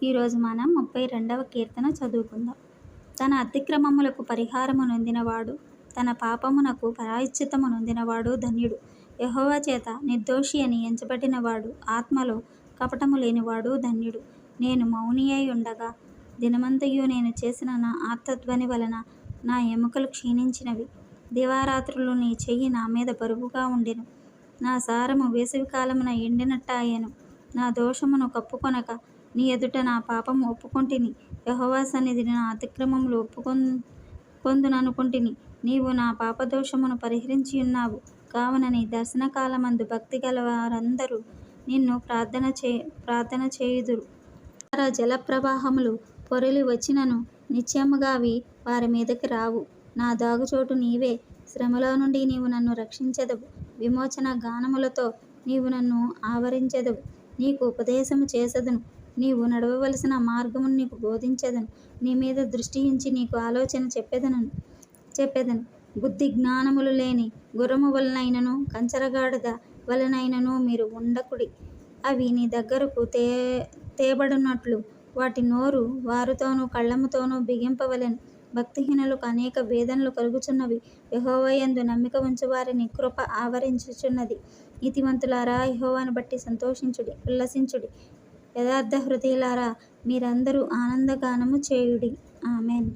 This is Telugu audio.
ఈరోజు మనం 32వ కీర్తన చదువుకుందాం. తన అతిక్రమములకు పరిహారము నొందినవాడు, తన పాపమునకు ప్రాయశ్చిత్తము నొందినవాడు ధన్యుడు. యెహోవా చేత నిర్దోషి అని ఎంచబడినవాడు, ఆత్మలో కపటము లేనివాడు ధన్యుడు. నేను మౌని అయి ఉండగా దినమంతయు నేను చేసిన నా ఆర్తధ్వని వలన నా ఎముకలు క్షీణించినవి. దివారాత్రులు నీ చెయ్యి నా మీద బరువుగా ఉండెను. నా సారము వేసవికాలమున ఎండినట్టాయెను. నా దోషమును కప్పుకొనక నీ ఎదుట నా పాపము ఒప్పుకొంటిని. యెహోవా సన్నిధిని నా అతిక్రమములు ఒప్పుకొందుననుకొంటిని. నీవు నా పాపదోషమును పరిహరించియున్నావు. కావున నీ దర్శనకాలమందు భక్తి గలవారందరూ నిన్ను ప్రార్థన చేయుదురు. జలప్రవాహములు పొరలి వచ్చినను నిశ్చయముగా అవి వారి మీదకి రావు. నా దాగుచోటు నీవే. శ్రమలో నుండి నీవు నన్ను రక్షించెదవు. విమోచన గానములతో నీవు నన్ను ఆవరించెదవు. నీకు ఉపదేశము చేసెదను. నీవు నడవవలసిన మార్గమును నీకు బోధించెదను. నీ మీద దృష్టి ఉంచి నీకు ఆలోచన చెప్పెదను. బుద్ధి జ్ఞానములు లేని గుర్రము వలనైనను కంచరగాడిద వలనైనను మీరు ఉండకుడి. అవి నీ దగ్గరకు తేబడినట్లు వాటి నోరు వారుతోనూ కళ్ళముతోనూ బిగింపవలెను. భక్తిహీనులకు అనేక వేదనలు కలుగుచున్నవి. యెహోవా యందు నమ్మిక ఉంచు వారిని కృప ఆవరించుచున్నది. నీతిమంతులారా, యెహోవాను బట్టి సంతోషించుడి, ఉల్లసించుడి. యథార్థ హృదయులారా, మీరందరూ ఆనందగానము చేయుడి. ఆమేన్.